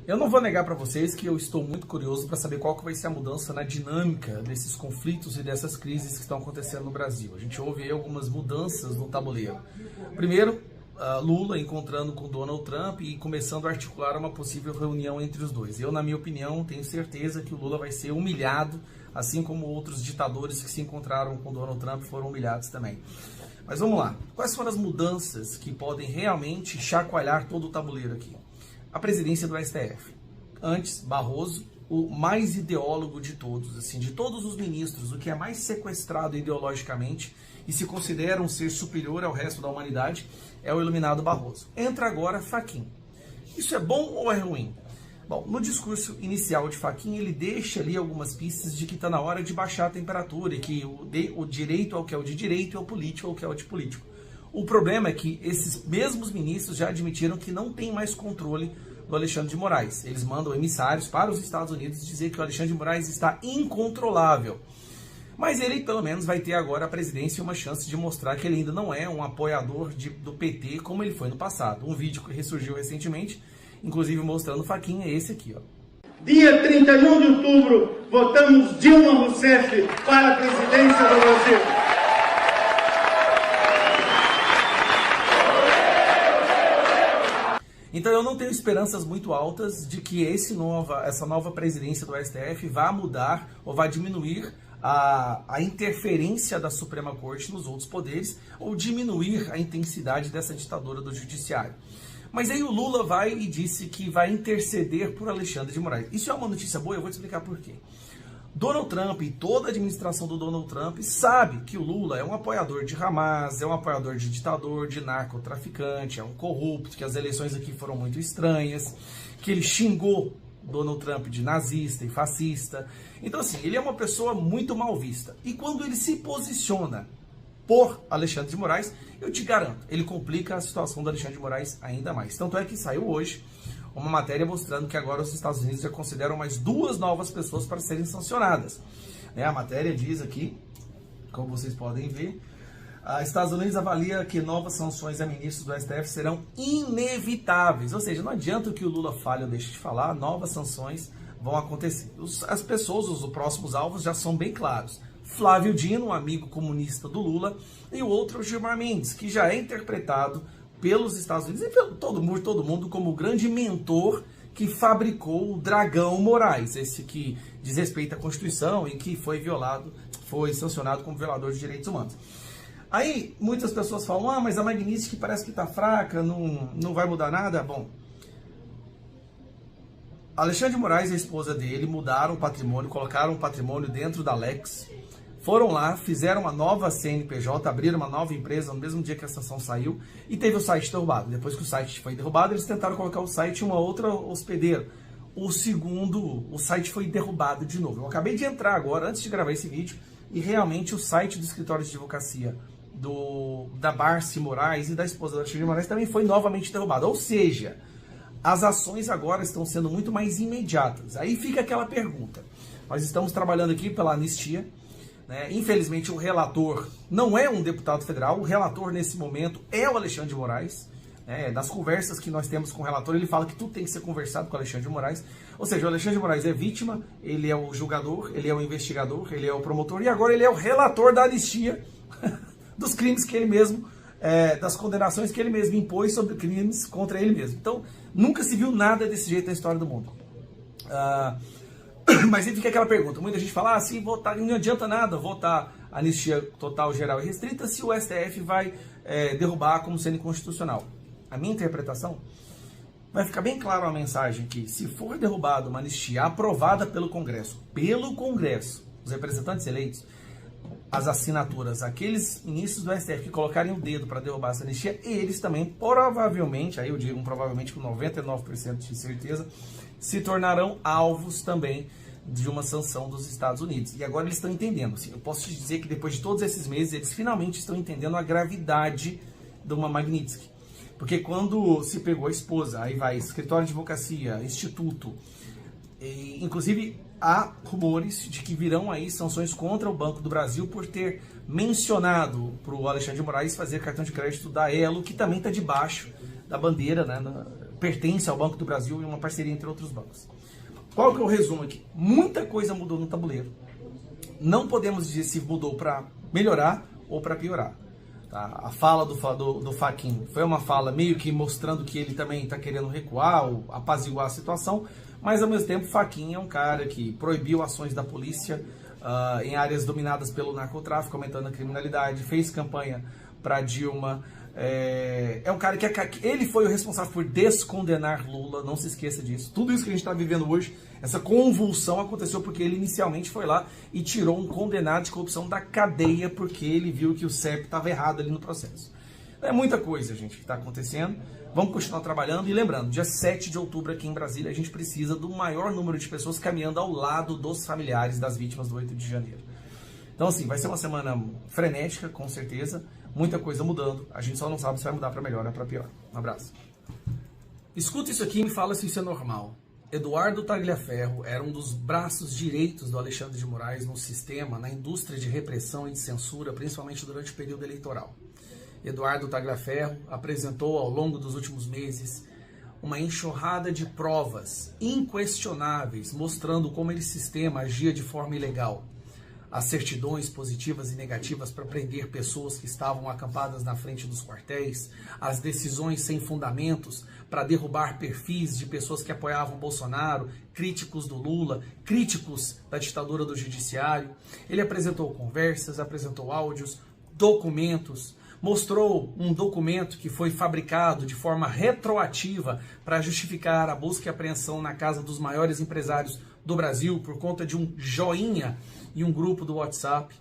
Eu não vou negar para vocês que eu estou muito curioso para saber qual que vai ser a mudança na dinâmica desses conflitos e dessas crises que estão acontecendo no Brasil. A gente ouve aí algumas mudanças no tabuleiro. Primeiro, Lula encontrando com Donald Trump e começando a articular uma possível reunião entre os dois. Eu, na minha opinião, tenho certeza que o Lula vai ser humilhado, assim como outros ditadores que se encontraram com Donald Trump foram humilhados também. Mas vamos lá. Quais foram as mudanças que podem realmente chacoalhar todo o tabuleiro aqui? A presidência do STF. Antes, Barroso, o mais ideólogo de todos, assim, de todos os ministros, o que é mais sequestrado ideologicamente e se considera um ser superior ao resto da humanidade, é o iluminado Barroso. Entra agora Fachin. Isso é bom ou é ruim? Bom, no discurso inicial de Fachin, ele deixa ali algumas pistas de que está na hora de baixar a temperatura e que o direito é o que é o de direito e o político é o que é o de político. O problema é que esses mesmos ministros já admitiram que não tem mais controle do Alexandre de Moraes. Eles mandam emissários para os Estados Unidos dizer que o Alexandre de Moraes está incontrolável. Mas ele, pelo menos, vai ter agora a presidência e uma chance de mostrar que ele ainda não é um apoiador do PT como ele foi no passado. Um vídeo que ressurgiu recentemente, inclusive mostrando o Fachin, é esse aqui, ó. Dia 31 de outubro, votamos Dilma Rousseff para a presidência do Brasil. Então eu não tenho esperanças muito altas de que essa nova presidência do STF vá mudar ou vá diminuir a interferência da Suprema Corte nos outros poderes ou diminuir a intensidade dessa ditadura do judiciário. Mas aí o Lula vai e disse que vai interceder por Alexandre de Moraes. Isso é uma notícia boa, eu vou te explicar por quê. Donald Trump e toda a administração do Donald Trump sabe que o Lula é um apoiador de Hamas, é um apoiador de ditador, de narcotraficante, é um corrupto, que as eleições aqui foram muito estranhas, que ele xingou Donald Trump de nazista e fascista. Então assim, ele é uma pessoa muito mal vista. E quando ele se posiciona por Alexandre de Moraes, eu te garanto, ele complica a situação do Alexandre de Moraes ainda mais. Tanto é que saiu hoje uma matéria mostrando que agora os Estados Unidos já consideram mais 2 novas pessoas para serem sancionadas. A matéria diz aqui, como vocês podem ver, Estados Unidos avalia que novas sanções a ministros do STF serão inevitáveis. Ou seja, não adianta que o Lula fale ou deixe de falar, novas sanções vão acontecer. As pessoas, os próximos alvos já são bem claros. Flávio Dino, um amigo comunista do Lula, e o outro Gilmar Mendes, que já é interpretado pelos Estados Unidos e pelo todo mundo como o grande mentor que fabricou o Dragão Moraes, esse que desrespeita a Constituição e que foi sancionado como violador de direitos humanos. Aí muitas pessoas falam, mas a Magnitsky parece que está fraca, não vai mudar nada. Bom, Alexandre de Moraes e a esposa dele mudaram o patrimônio, colocaram o patrimônio dentro da Lex, foram lá, fizeram uma nova CNPJ, abriram uma nova empresa no mesmo dia que a sanção saiu e teve o site derrubado. Depois que o site foi derrubado, eles tentaram colocar o site em uma outra hospedeira. O site foi derrubado de novo. Eu acabei de entrar agora, antes de gravar esse vídeo, e realmente o site do escritório de advocacia da Barsi Moraes e da esposa da Alexandre de Moraes também foi novamente derrubado. Ou seja, as ações agora estão sendo muito mais imediatas. Aí fica aquela pergunta. Nós estamos trabalhando aqui pela anistia. Infelizmente o relator não é um deputado federal, o relator nesse momento é o Alexandre de Moraes. Das conversas que nós temos com o relator, ele fala que tudo tem que ser conversado com o Alexandre de Moraes. Ou seja, o Alexandre de Moraes é vítima, ele é o julgador, ele é o investigador, ele é o promotor e agora ele é o relator da anistia dos crimes que ele mesmo, das condenações que ele mesmo impôs sobre crimes contra ele mesmo. Então, nunca se viu nada desse jeito na história do mundo. Mas aí fica aquela pergunta, muita gente fala, se votar, não adianta nada votar anistia total, geral e restrita se o STF vai derrubar como sendo inconstitucional. A minha interpretação vai ficar bem clara a mensagem que se for derrubada uma anistia aprovada pelo Congresso, os representantes eleitos, as assinaturas, aqueles ministros do STF que colocarem o dedo para derrubar essa anistia, eles também provavelmente, aí eu digo provavelmente com 99% de certeza, se tornarão alvos também de uma sanção dos Estados Unidos. E agora eles estão entendendo. Assim, eu posso te dizer que depois de todos esses meses, eles finalmente estão entendendo a gravidade de uma Magnitsky. Porque quando se pegou a esposa, aí vai escritório de advocacia, instituto, inclusive há rumores de que virão aí sanções contra o Banco do Brasil por ter mencionado para o Alexandre de Moraes fazer cartão de crédito da Elo, que também está debaixo da bandeira, pertence ao Banco do Brasil e uma parceria entre outros bancos. Qual que é o resumo aqui? Muita coisa mudou no tabuleiro. Não podemos dizer se mudou para melhorar ou para piorar. Tá? A fala do Fachin foi uma fala meio que mostrando que ele também está querendo recuar ou apaziguar a situação, mas ao mesmo tempo Fachin é um cara que proibiu ações da polícia em áreas dominadas pelo narcotráfico, aumentando a criminalidade, fez campanha para Dilma. É um cara que ele foi o responsável por descondenar Lula, não se esqueça disso. Tudo isso que a gente está vivendo hoje, essa convulsão aconteceu porque ele inicialmente foi lá e tirou um condenado de corrupção da cadeia porque ele viu que o CEP estava errado ali no processo. É muita coisa, gente, que está acontecendo. Vamos continuar trabalhando e lembrando, dia 7 de outubro aqui em Brasília, a gente precisa do maior número de pessoas caminhando ao lado dos familiares das vítimas do 8 de janeiro. Então, assim, vai ser uma semana frenética, com certeza. Muita coisa mudando. A gente só não sabe se vai mudar para melhor ou para pior. Um abraço. Escuta isso aqui e me fala se isso é normal. Eduardo Tagliaferro era um dos braços direitos do Alexandre de Moraes no sistema, na indústria de repressão e de censura, principalmente durante o período eleitoral. Eduardo Tagliaferro apresentou ao longo dos últimos meses uma enxurrada de provas inquestionáveis, mostrando como esse sistema agia de forma ilegal. As certidões positivas e negativas para prender pessoas que estavam acampadas na frente dos quartéis, as decisões sem fundamentos para derrubar perfis de pessoas que apoiavam Bolsonaro, críticos do Lula, críticos da ditadura do judiciário. Ele apresentou conversas, apresentou áudios, documentos, mostrou um documento que foi fabricado de forma retroativa para justificar a busca e apreensão na casa dos maiores empresários do Brasil por conta de um joinha em um grupo do WhatsApp.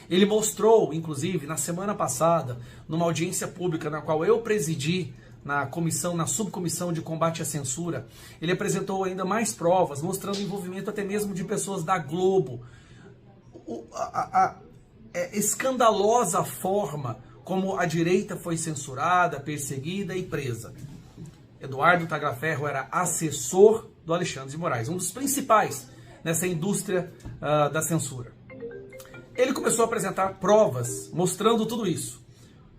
Ele mostrou, inclusive, na semana passada, numa audiência pública na qual eu presidi na subcomissão de combate à censura, ele apresentou ainda mais provas, mostrando o envolvimento até mesmo de pessoas da Globo. Escandalosa forma como a direita foi censurada, perseguida e presa. Eduardo Tagliaferro era assessor do Alexandre de Moraes, um dos principais nessa indústria da censura. Ele começou a apresentar provas mostrando tudo isso.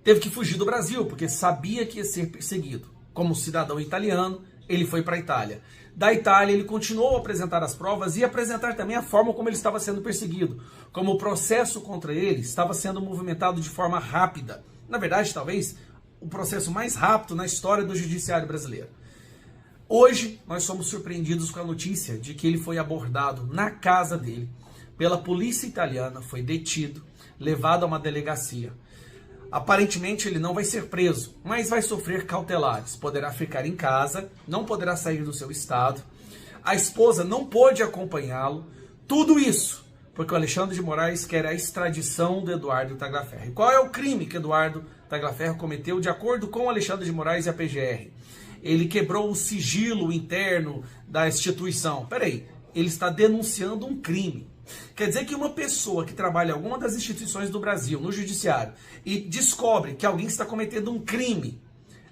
Teve que fugir do Brasil, porque sabia que ia ser perseguido. Como cidadão italiano, ele foi para a Itália. Da Itália, ele continuou a apresentar as provas e apresentar também a forma como ele estava sendo perseguido. Como o processo contra ele estava sendo movimentado de forma rápida. Na verdade, talvez, o processo mais rápido na história do judiciário brasileiro. Hoje, nós somos surpreendidos com a notícia de que ele foi abordado na casa dele pela polícia italiana, foi detido, levado a uma delegacia. Aparentemente ele não vai ser preso, mas vai sofrer cautelares. Poderá ficar em casa, não poderá sair do seu estado. A esposa não pôde acompanhá-lo. Tudo isso porque o Alexandre de Moraes quer a extradição do Eduardo Tagliaferro. E qual é o crime que Eduardo Tagliaferro cometeu de acordo com o Alexandre de Moraes e a PGR? Ele quebrou o sigilo interno da instituição. Peraí, ele está denunciando um crime. Quer dizer que uma pessoa que trabalha em alguma das instituições do Brasil, no judiciário, e descobre que alguém está cometendo um crime,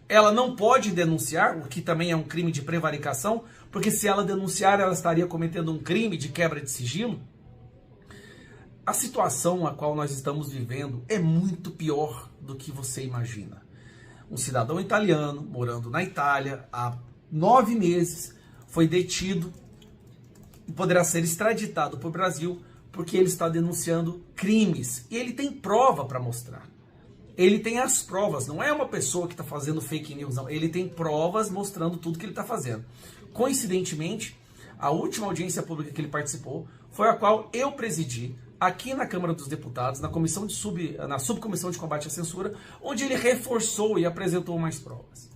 ela não pode denunciar, o que também é um crime de prevaricação, porque se ela denunciar, ela estaria cometendo um crime de quebra de sigilo? A situação a qual nós estamos vivendo é muito pior do que você imagina. Um cidadão italiano, morando na Itália há 9 meses, foi detido e poderá ser extraditado para o Brasil porque ele está denunciando crimes. E ele tem prova para mostrar. Ele tem as provas, não é uma pessoa que está fazendo fake news, não. Ele tem provas mostrando tudo que ele está fazendo. Coincidentemente, a última audiência pública que ele participou foi a qual eu presidi aqui na Câmara dos Deputados, na subcomissão de combate à censura, onde ele reforçou e apresentou mais provas.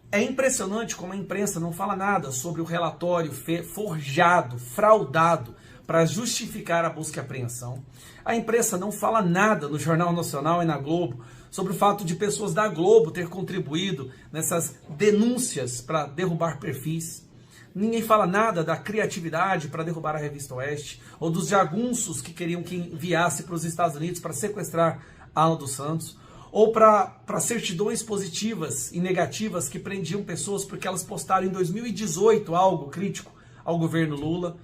É impressionante como a imprensa não fala nada sobre o relatório forjado, fraudado, para justificar a busca e apreensão. A imprensa não fala nada no Jornal Nacional e na Globo sobre o fato de pessoas da Globo ter contribuído nessas denúncias para derrubar perfis. Ninguém fala nada da criatividade para derrubar a Revista Oeste, ou dos jagunços que queriam que enviasse para os Estados Unidos para sequestrar Alan dos Santos, ou para certidões positivas e negativas que prendiam pessoas porque elas postaram em 2018 algo crítico ao governo Lula.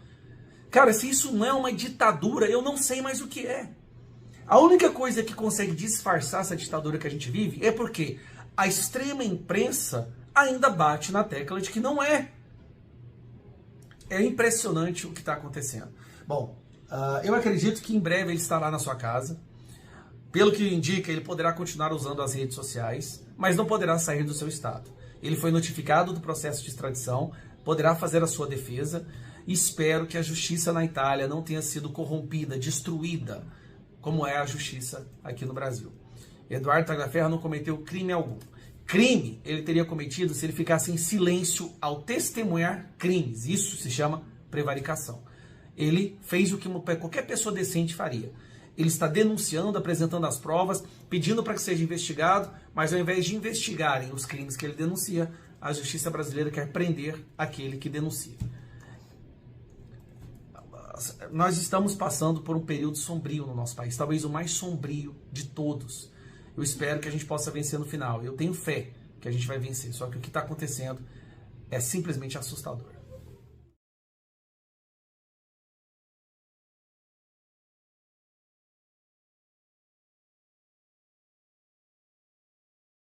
Cara, se isso não é uma ditadura, eu não sei mais o que é. A única coisa que consegue disfarçar essa ditadura que a gente vive é porque a extrema imprensa ainda bate na tecla de que não é. É impressionante o que está acontecendo. Bom, eu acredito que em breve ele estará na sua casa. Pelo que indica, ele poderá continuar usando as redes sociais, mas não poderá sair do seu estado. Ele foi notificado do processo de extradição, poderá fazer a sua defesa. Espero que a justiça na Itália não tenha sido corrompida, destruída, como é a justiça aqui no Brasil. Eduardo Tagliaferro não cometeu crime algum. Crime ele teria cometido se ele ficasse em silêncio ao testemunhar crimes. Isso se chama prevaricação. Ele fez o que qualquer pessoa decente faria. Ele está denunciando, apresentando as provas, pedindo para que seja investigado, mas ao invés de investigarem os crimes que ele denuncia, a justiça brasileira quer prender aquele que denuncia. Nós estamos passando por um período sombrio no nosso país, talvez o mais sombrio de todos. Eu espero que a gente possa vencer no final. Eu tenho fé que a gente vai vencer, só que o que está acontecendo é simplesmente assustador.